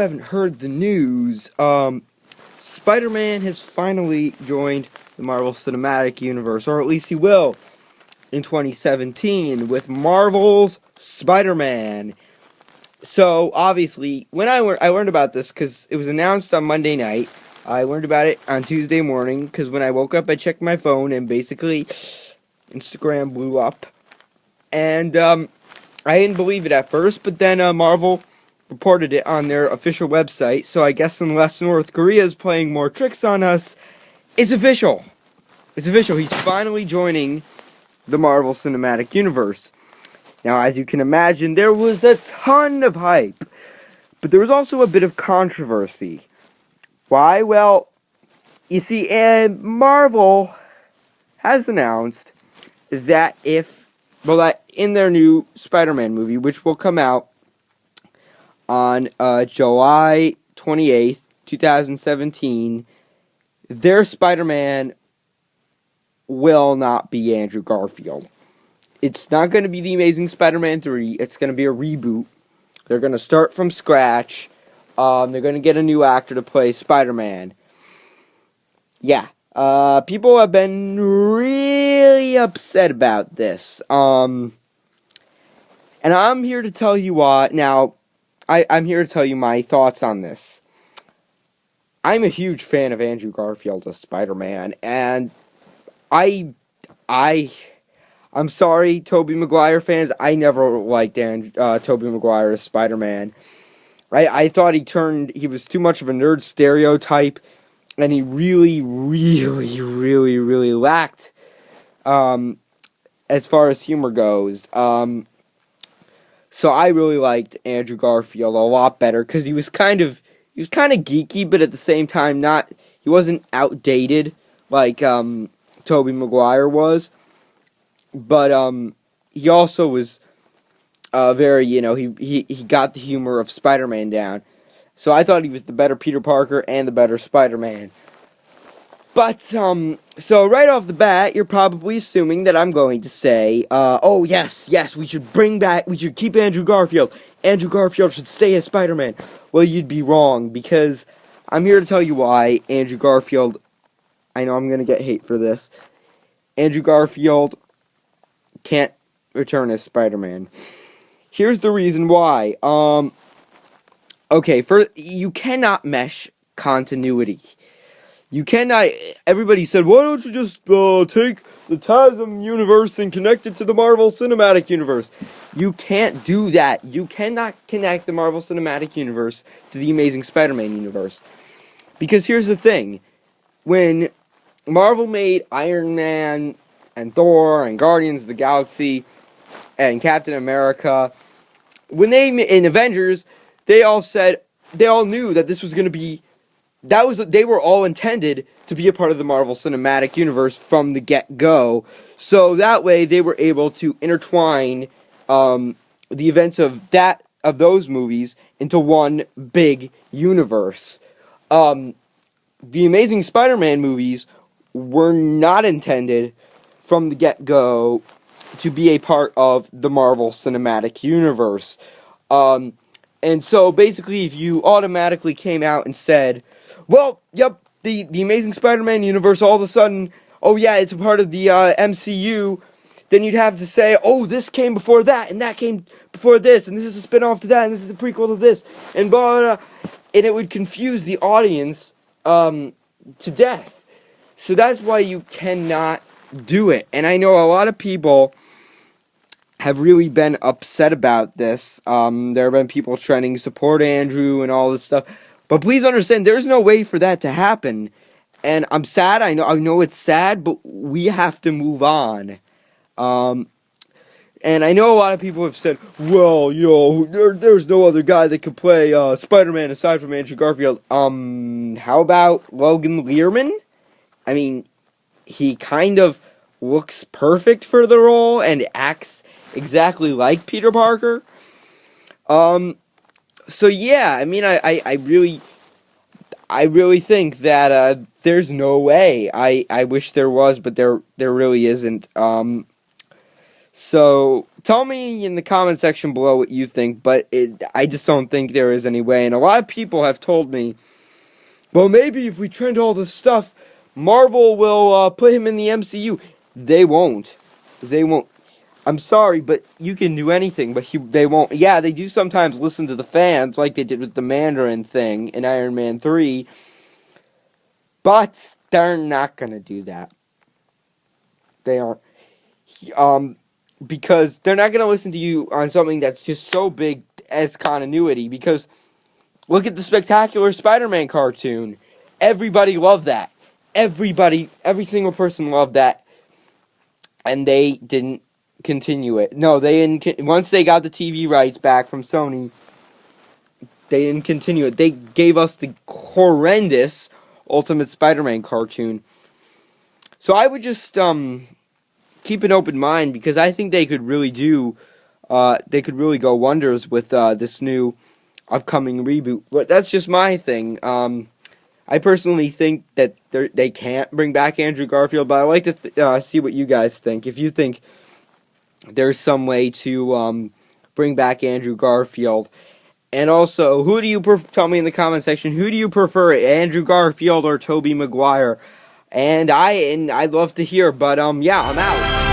haven't heard the news, Spider-Man has finally joined the Marvel Cinematic Universe, or at least he will in 2017 with Marvel's Spider-Man. So, obviously, when I learned about this, because it was announced on Monday night, I learned about it on Tuesday morning, because when I woke up, I checked my phone, and basically, Instagram blew up. And, I didn't believe it at first, but then, Marvel reported it on their official website, so I guess unless North Korea is playing more tricks on us, it's official. It's official. He's finally joining the Marvel Cinematic Universe. Now, as you can imagine, there was a ton of hype, but there was also a bit of controversy. Why? Well, you see, Marvel has announced that that in their new Spider-Man movie, which will come out on July 28th, 2017, their Spider-Man will not be Andrew Garfield. It's not going to be The Amazing Spider-Man 3. It's going to be a reboot. They're going to start from scratch. They're going to get a new actor to play Spider-Man. Yeah. People have been really upset about this. And I'm here to tell you why. Now, I'm here to tell you my thoughts on this. I'm a huge fan of Andrew Garfield as Spider-Man, and I'm sorry, Tobey Maguire fans. I never liked Tobey Maguire as Spider-Man. I thought he was too much of a nerd stereotype, and he really, really, really, really lacked as far as humor goes. So I really liked Andrew Garfield a lot better because he was kind of geeky, but at the same time he wasn't outdated like Tobey Maguire was. But he also was very, he got the humor of Spider-Man down. So I thought he was the better Peter Parker and the better Spider-Man. But, so right off the bat, you're probably assuming that I'm going to say, oh, yes, we should keep Andrew Garfield. Andrew Garfield should stay as Spider-Man. Well, you'd be wrong, because I'm here to tell you why Andrew Garfield, I know I'm going to get hate for this, Andrew Garfield can't return as Spider-Man. Here's the reason why. Okay, you cannot mesh continuity. You cannot. Everybody said, why don't you just take the TASM universe and connect it to the Marvel Cinematic Universe? You can't do that. You cannot connect the Marvel Cinematic Universe to the Amazing Spider-Man universe. Because here's the thing. When Marvel made Iron Man and Thor and Guardians of the Galaxy and Captain America, in Avengers, they all knew that this was going to be, they were all intended to be a part of the Marvel Cinematic Universe from the get-go. So that way they were able to intertwine the events of those movies into one big universe. The Amazing Spider-Man movies were not intended from the get-go to be a part of the Marvel Cinematic Universe. And so basically if you automatically came out and said, well, yep, the Amazing Spider-Man universe all of a sudden, oh yeah, it's a part of the MCU, then you'd have to say, oh, this came before that, and that came before this, and this is a spin-off to that, and this is a prequel to this, and blah, blah, blah. And it would confuse the audience to death. So that's why you cannot do it. And I know a lot of people have really been upset about this. There have been people trending support Andrew and all this stuff. But please understand, there's no way for that to happen. And I'm sad. I know it's sad, but we have to move on. And I know a lot of people have said, well, there's no other guy that could play Spider-Man aside from Andrew Garfield. How about Logan Lerman? I mean, he kind of looks perfect for the role and acts exactly like Peter Parker. So yeah, I mean, I really think that there's no way. I wish there was, but there really isn't. So tell me in the comment section below what you think, but I just don't think there is any way. And a lot of people have told me, well, maybe if we trend all this stuff, Marvel will put him in the MCU. They won't. They won't. I'm sorry, but you can do anything, but they won't. Yeah, they do sometimes listen to the fans, like they did with the Mandarin thing in Iron Man 3, but they're not going to do that. They aren't. Because they're not going to listen to you on something that's just so big as continuity, because look at the Spectacular Spider-Man cartoon. Everybody loved that. Every single person loved that, and they didn't continue it. No, they didn't. Once they got the TV rights back from Sony, they didn't continue it. They gave us the horrendous Ultimate Spider-Man cartoon. So I would just keep an open mind, because I think they could really do. They could really go wonders with this new upcoming reboot. But that's just my thing. I personally think that they can't bring back Andrew Garfield, but I like to see what you guys think. If you think there's some way to bring back Andrew Garfield. And also, who do you tell me in the comment section, who do you prefer, Andrew Garfield or Tobey Maguire? And I'd love to hear, but yeah, I'm out.